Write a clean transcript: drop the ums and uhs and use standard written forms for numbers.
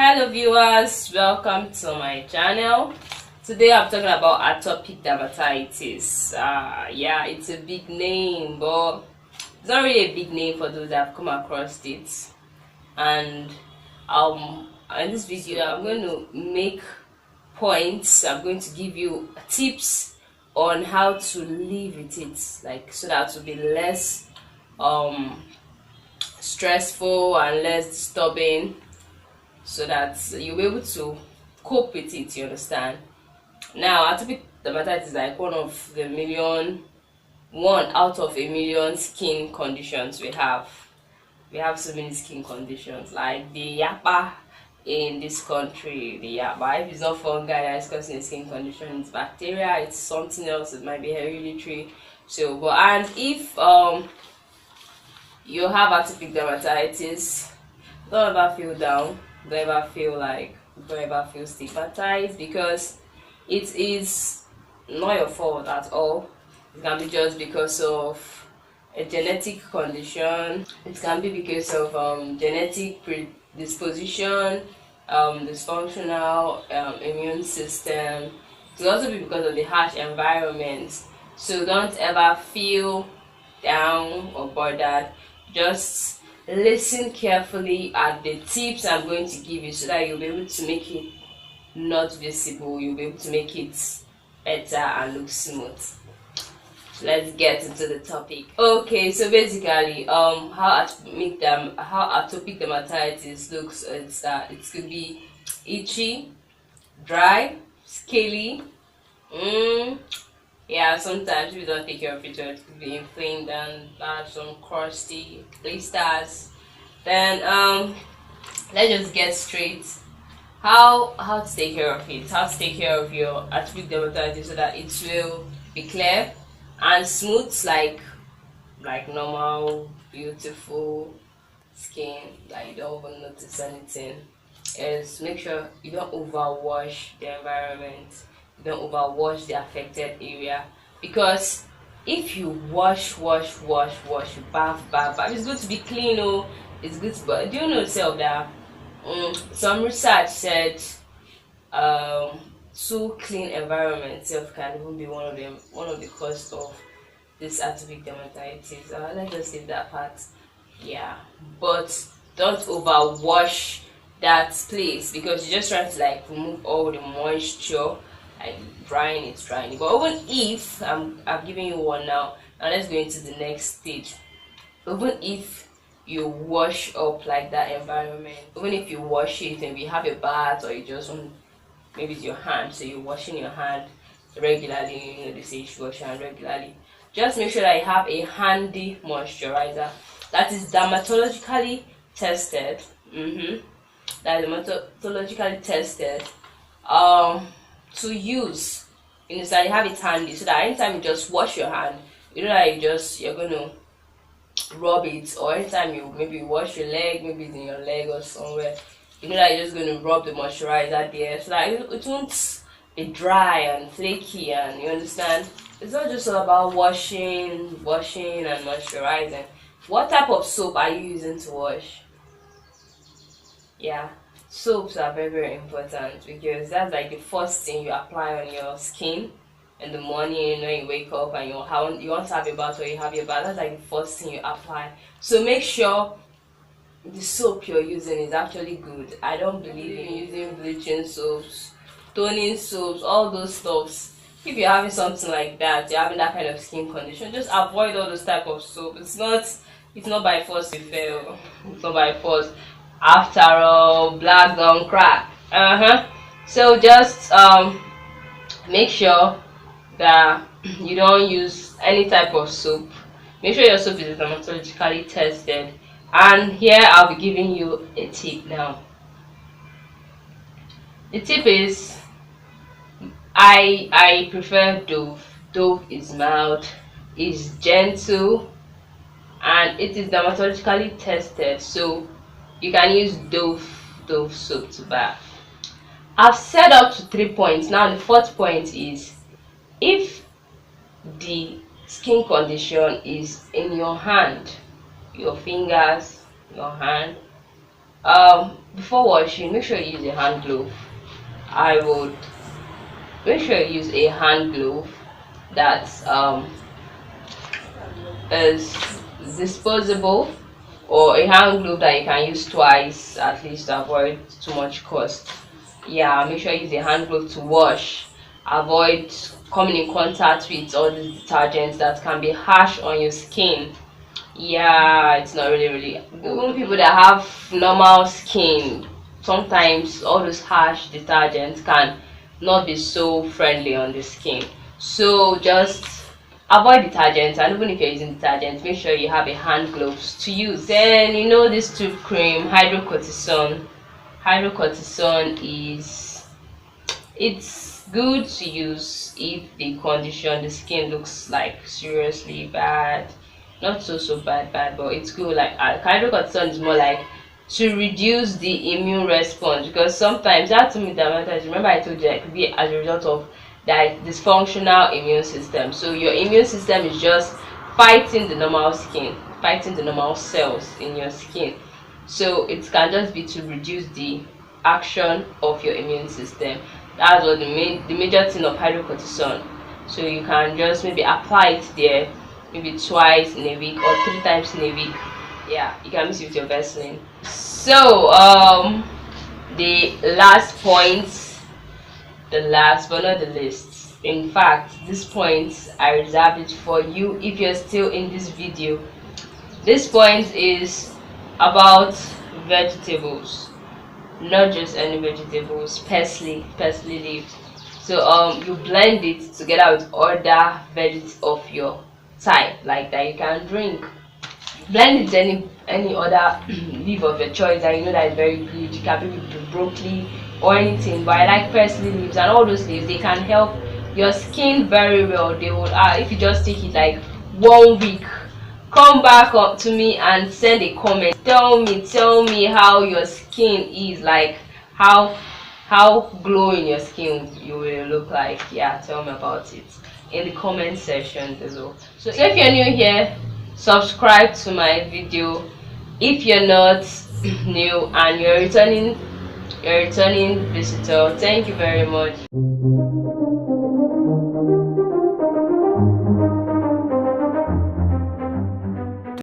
Hello viewers, welcome to my channel. Today I'm talking about atopic dermatitis. Yeah, it's a big name, but it's not really a big name for those that have come across it. And in this video I'm going to make points. I'm going to give you tips on how to live with it, like so that it will be less stressful and less disturbing, so that you'll be able to cope with it, you understand. Now, atopic dermatitis is like one out of a million skin conditions we have. We have so many skin conditions, like the yappa in this country. The yappa, if it's not fungi that is causing a skin condition, it's bacteria, it's something else, it might be hereditary. So, but and if you have atopic dermatitis, don't ever feel down, don't ever feel stigmatized, because it is not your fault at all. It can be just because of a genetic condition. It can be because of genetic predisposition, dysfunctional immune system. It can also be because of the harsh environment. So don't ever feel down or bothered. Just listen carefully at the tips I'm going to give you, so that you'll be able to make it not visible. You'll be able to make it better and look smooth. So let's get into the topic. Okay, so basically how atopic dermatitis looks is that it could be itchy, dry, scaly. Yeah, sometimes if you don't take care of it, it could be inflamed and have some crusty blisters. Then let's just get straight. How to take care of it? How to take care of your atopic dermatitis so that it will be clear and smooth, like normal, beautiful skin, that you don't even notice anything. Is make sure you don't overwash the environment. Don't overwash the affected area, because if you wash, you bath, it's good to be clean. Oh, it's good to, but do you know yourself that some research said too clean environment itself can even be one of the causes of this atopic dermatitis. Let's just leave that part. Yeah, but don't overwash that place, because you're just trying to remove all the moisture. Drying it. But even if I've given you one now, and let's go into the next stage. Even if you wash up like that environment, even if you wash it, maybe you have a bath, or you just want, maybe it's your hand, so you're washing your hand regularly. You know, they say you should wash your hand regularly. Just make sure that you have a handy moisturizer that is dermatologically tested. That is dermatologically tested. To use, so you have it handy, so that anytime you just wash your hand, you know that you're going to rub it, or anytime you maybe wash your leg, maybe it's in your leg or somewhere, you know that you're just going to rub the moisturizer there, so that it won't be dry and flaky. And you understand, it's not just all about washing and moisturizing. What type of soap are you using to wash? Yeah, soaps are very important, because that's like the first thing you apply on your skin in the morning when you wake up and you want to have a bath, or you have your bath. That's like the first thing you apply. So make sure the soap you're using is actually good. I don't believe in using bleaching soaps, toning soaps, all those stuffs. If you're having something like that, you're having that kind of skin condition, just avoid all those type of soap. It's not by force you fail. It's not by force. After all, black don't crack. So just make sure that you don't use any type of soap. Make sure your soap is dermatologically tested. And here I'll be giving you a tip now. The tip is, I prefer Dove. Dove is mild, is gentle, and it is dermatologically tested. So you can use Dove soap to bath. I've set up to 3 points. Now the fourth point is, if the skin condition is in your hand, your fingers, your hand, Before washing, make sure you use a hand glove. I would make sure you use a hand glove that is disposable, or a hand glove that you can use twice at least to avoid too much cost. Yeah, make sure you use a hand glove to wash. Avoid coming in contact with all the detergents that can be harsh on your skin. Yeah, it's not really good. Even people that have normal skin, sometimes all those harsh detergents can not be so friendly on the skin. So just avoid detergents, and even if you're using detergents, make sure you have a hand gloves to use. Then this tooth cream, hydrocortisone. Hydrocortisone is, it's good to use if the skin looks like seriously bad. Not so bad, but it's good. Like hydrocortisone is more like to reduce the immune response, because sometimes atopic dermatitis, remember I told you, that it could be as a result of that dysfunctional immune system. So your immune system is just fighting the normal cells in your skin. So it can just be to reduce the action of your immune system. That's what the major thing of hydrocortisone. So you can just maybe apply it there, maybe twice in a week or 3 times in a week. Yeah, you can mix it with your Vaseline. So the last point, the last but not the least, in fact this point I reserved it for you if you're still in this video. This point is about vegetables, not just any vegetables, parsley leaves. So you blend it together with other veggies of your type, like that you can drink. Blend it with any other leaf of your choice that that is very good. You can maybe do broccoli or anything, but I like parsley leaves, and all those leaves, they can help your skin very well. They will if you just take it like 1 week, come back up to me and send a comment. Tell me how your skin is, like how glowing your skin you will look like. Yeah, tell me about it in the comment section below. So if you're new here, subscribe to my video. If you're not new and you're a returning visitor, thank you very much.